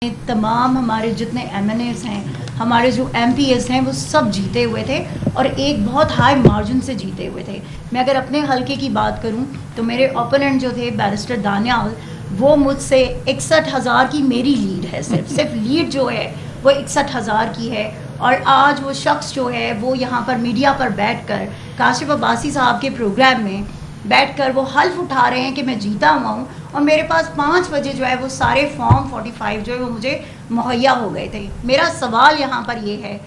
تمام ہمارے جتنے MNAs ہیں، ہمارے جو MPs ہیں، وہ سب جیتے ہوئے تھے اور ایک بہت ہائی مارجن سے جیتے ہوئے تھے. میں اگر اپنے حلقے کی بات کروں تو میرے اوپوننٹ جو تھے بیرسٹر دانیال، وہ مجھ سے 61,000 کی میری لیڈ ہے. صرف لیڈ جو ہے وہ 61,000 کی ہے. اور آج وہ شخص جو ہے وہ یہاں پر میڈیا پر بیٹھ کر کاشف عباسی صاحب کے پروگرام میں بیٹھ کر وہ حلف اٹھا رہے ہیں کہ میں جیتا ہوا ہوں. اور میرے پاس 5 بجے جو ہے وہ سارے فارم 45 جو ہے وہ مجھے مہیا ہو گئے تھے. میرا سوال یہاں پر یہ ہے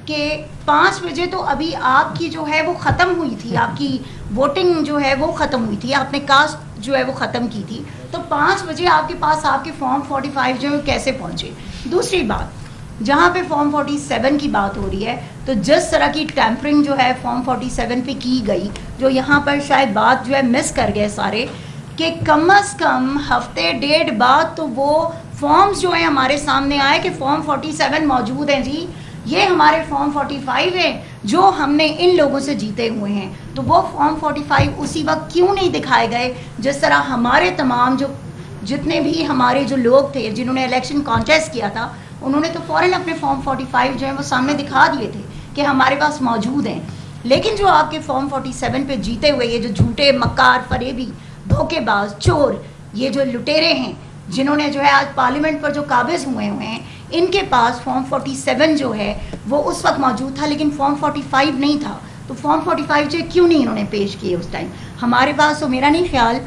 کہ 5 بجے تو ابھی آپ کی جو ہے وہ ختم ہوئی تھی، آپ کی ووٹنگ جو ہے وہ ختم ہوئی تھی، آپ نے کاسٹ جو ہے وہ ختم کی تھی. تو 5 بجے آپ کے پاس آپ کے فارم 45 جو ہے کیسے پہنچے؟ دوسری بات، جہاں پہ فارم 47 کی بات ہو رہی ہے تو جس طرح کی ٹیمپرنگ جو ہے فارم 47 پہ کی گئی، جو یہاں پر شاید بات جو ہے مس کر گئے سارے، کہ کم از کم ہفتے ڈیڑھ بعد تو وہ فارمز جو ہیں ہمارے سامنے آئے کہ فارم 47 موجود ہیں جی، یہ ہمارے فارم 45 ہیں جو ہم نے ان لوگوں سے جیتے ہوئے ہیں. تو وہ فارم 45 اسی وقت کیوں نہیں دکھائے گئے جس طرح ہمارے تمام جتنے بھی ہمارے جو لوگ تھے جنہوں نے الیکشن کانٹیسٹ کیا تھا، انہوں نے تو فوراً اپنے فارم 45 جو ہیں وہ سامنے دکھا دیے تھے کہ ہمارے پاس موجود ہیں. لیکن جو آپ کے فارم 47 پہ جیتے ہوئے یہ جو جھوٹے مکار فریبی دھوکے باز چور، یہ جو لٹیرے ہیں جنہوں نے جو ہے آج پارلیمنٹ پر جو قابض ہوئے ہیں، ان کے پاس فارم 47 جو ہے وہ اس وقت موجود تھا لیکن فارم 45 نہیں تھا. تو فارم 45 جو کیوں نہیں انہوں نے پیش کیے اس ٹائم؟ ہمارے پاس تو میرا نہیں خیال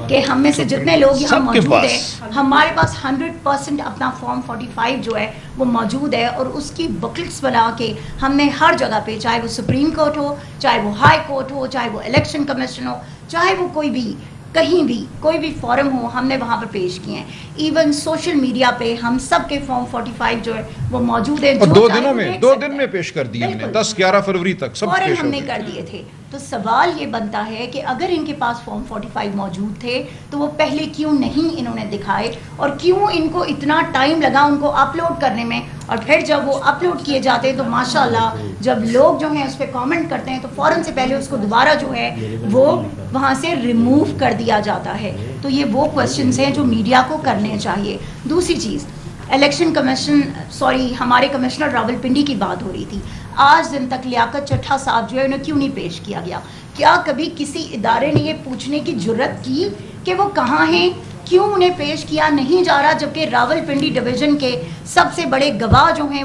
کہ ہم میں سے جتنے لوگ یہاں موجود ہیں ہمارے پاس 100% اپنا فارم 45 جو ہے وہ موجود ہے. اور اس کی بکلٹس بنا کے ہم نے ہر جگہ پہ، چاہے وہ سپریم کورٹ ہو، چاہے وہ ہائی کورٹ ہو، چاہے وہ الیکشن کمیشن ہو، چاہے وہ کوئی بھی کہیں بھی کوئی بھی فورم ہو، ہم نے وہاں پہ پیش کیے ہیں. ایون سوشل میڈیا پہ ہم سب کے فارم 45 جو ہے وہ موجود ہے. اور 2 دن میں پیش کر دیے ہم نے، 10-11 فروری تک سب فوراً پیش ہم نے کر دیے تھے. تو سوال یہ بنتا ہے کہ اگر ان کے پاس فارم 45 موجود تھے تو وہ پہلے کیوں نہیں انہوں نے دکھائے، اور کیوں ان کو اتنا ٹائم لگا ان کو اپلوڈ کرنے میں؟ اور پھر جب وہ اپلوڈ کیے جاتے تو ماشاءاللہ جب لوگ جو ہیں اس پہ کامنٹ کرتے ہیں تو فوراً سے پہلے اس کو دوبارہ جو ہے وہ وہاں سے ریموو کر دیا جاتا ہے. تو یہ وہ کوسچنز ہیں جو میڈیا کو کرنے چاہیے. دوسری چیز، الیکشن کمیشن ہمارے کمشنر راولپنڈی کی بات ہو رہی تھی. آج دن تک لیاقت چٹھا صاحب جو ہے انہیں کیوں نہیں پیش کیا گیا؟ کیا کبھی کسی ادارے نے یہ پوچھنے کی جرت کی کہ وہ کہاں ہیں؟ کیوں انہیں پیش کیا نہیں جا رہا؟ جبکہ راولپنڈی ڈویژن کے سب سے بڑے گواہ جو ہیں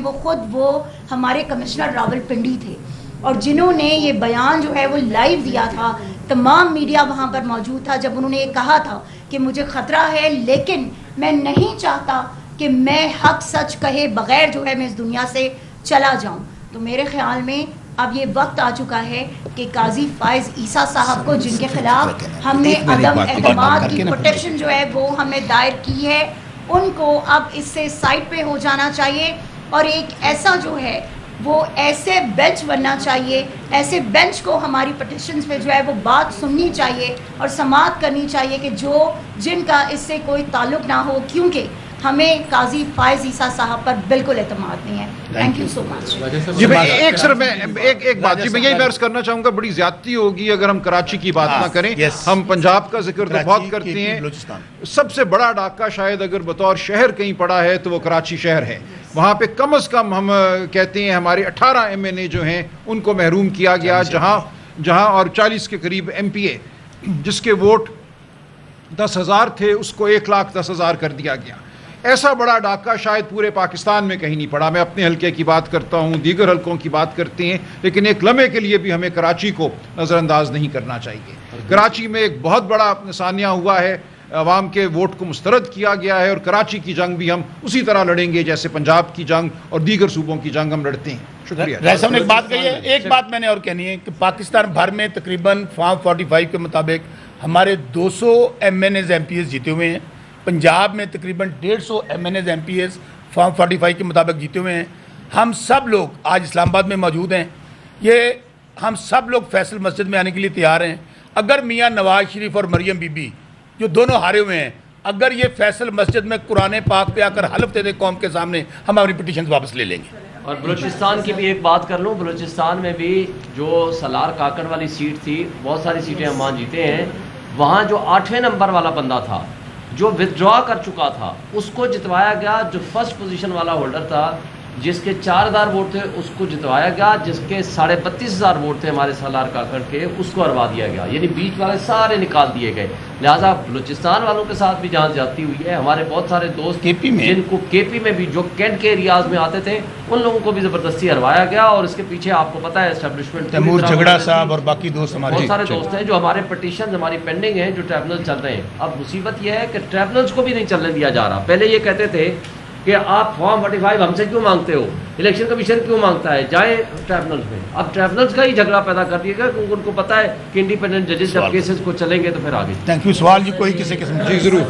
وہ ہمارے کمشنر راولپنڈی تھے. اور جنہوں نے یہ بیان جو ہے وہ لائیو دیا تھا، تمام میڈیا وہاں پر موجود تھا جب انہوں نے یہ کہا تھا کہ مجھے خطرہ ہے لیکن میں نہیں چاہتا کہ میں حق سچ کہے بغیر جو ہے میں اس دنیا سے چلا جاؤں. تو میرے خیال میں اب یہ وقت آ چکا ہے کہ قاضی فائز عیسیٰ صاحب کو، جن کے خلاف ہم نے عدم اعتماد کی پٹیشن جو ہے وہ ہم نے دائر کی ہے، ان کو اب اس سے سائٹ پہ ہو جانا چاہیے. اور ایک ایسا جو ہے وہ ایسے بینچ بننا چاہیے، ایسے بینچ کو ہماری پٹیشنز پہ جو ہے وہ بات سننی چاہیے اور سماعت کرنی چاہیے کہ جن کا اس سے کوئی تعلق نہ ہو، کیونکہ ہمیں قاضی فائز عیسیٰ صاحب پر بالکل اعتماد نہیں ہے. تھینک یو سو مچ. جی میں ایک بات میں یہی عرض کرنا چاہوں گا، بڑی زیادتی ہوگی اگر ہم کراچی کی بات نہ کریں. ہم پنجاب کا ذکر تو بہت کرتے ہیں. سب سے بڑا ڈاکہ شاید اگر بطور شہر کہیں پڑا ہے تو وہ کراچی شہر ہے. وہاں پہ کم از کم ہم کہتے ہیں ہمارے 18 MNA جو ہیں ان کو محروم کیا گیا، جہاں اور 40 کے قریب MPA جس کے ووٹ 10,000 تھے اس کو 1,10,000 کر دیا گیا. ایسا بڑا ڈاکہ شاید پورے پاکستان میں کہیں نہیں پڑا. میں اپنے حلقے کی بات کرتا ہوں، دیگر حلقوں کی بات کرتے ہیں، لیکن ایک لمحے کے لیے بھی ہمیں کراچی کو نظر انداز نہیں کرنا چاہیے. کراچی میں ایک بہت بڑا ثانیہ ہوا ہے، عوام کے ووٹ کو مسترد کیا گیا ہے، اور کراچی کی جنگ بھی ہم اسی طرح لڑیں گے جیسے پنجاب کی جنگ اور دیگر صوبوں کی جنگ ہم لڑتے ہیں. شکریہ. رائے صاحب نے ایک بات کہی ہے، ایک بات میں نے اور کہنی ہے کہ پاکستان بھر میں تقریباً فارم 45 کے مطابق ہمارے 200 MNAs MPs جیتے ہوئے ہیں. پنجاب میں تقریباً 150 MNAs MPs فارم 45 کے مطابق جیتے ہوئے ہیں. ہم سب لوگ آج اسلام آباد میں موجود ہیں. ہم سب لوگ فیصل مسجد میں آنے کے لیے تیار ہیں. اگر میاں نواز شریف اور مریم بی بی جو دونوں ہارے ہوئے ہیں، اگر یہ فیصل مسجد میں قرآن پاک پہ آ کر حلف دے دے قوم کے سامنے، ہم اپنی پٹیشنز واپس لے لیں گے. اور بلوچستان کی بھی ایک بات کر لوں، بلوچستان میں بھی جو سالار کاکڑ والی سیٹ تھی، بہت ساری سیٹیں ہم وہاں جیتے ہیں. وہاں جو 8ویں نمبر والا بندہ تھا جو withdraw کر چکا تھا اس کو جتوایا گیا، جو فرسٹ پوزیشن والا ہولڈر تھا جس کے 4000 ووٹ تھے اس کو جتوایا گیا، جس کے 32,500 ووٹ تھے ہمارے سالار کاکڑ کے اس کو ہروا دیا گیا، یعنی بیچ والے سارے نکال دیے گئے۔ لہٰذا بلوچستان والوں کے ساتھ بھی جہاں زیادتی ہوئی ہے، ہمارے بہت سارے دوست KP میں جن کو KP میں بھی جو کینٹ کے ایریاز میں آتے تھے ان لوگوں کو بھی زبردستی ہروایا گیا، اور اس کے پیچھے آپ کو پتہ ہے اسٹیبلشمنٹ تیمور جھگڑا صاحب اور باقی دوست ہمارے بہت سارے دوست ہیں جو ہمارے پٹیشن ہماری پینڈنگ ہیں، جو ٹریبونل چل رہے ہیں۔ اب مصیبت یہ ہے کہ ٹریبونلز کو بھی نہیں چلنے دیا جا رہا۔ پہلے یہ کہتے تھے کہ آپ فارم 45 ہم سے کیوں مانگتے ہو، الیکشن کمیشن کیوں مانگتا ہے، جائیں ٹریبونلز میں۔ اب ٹریبونلز کا ہی جھگڑا پیدا کر دیا گیا کیونکہ ان کو پتہ ہے کہ انڈیپینڈنٹ ججز جب کیسز کو چلیں گے تو پھر آگے۔ Thank you. سوال جی کوئی کسی قسم جی ضرور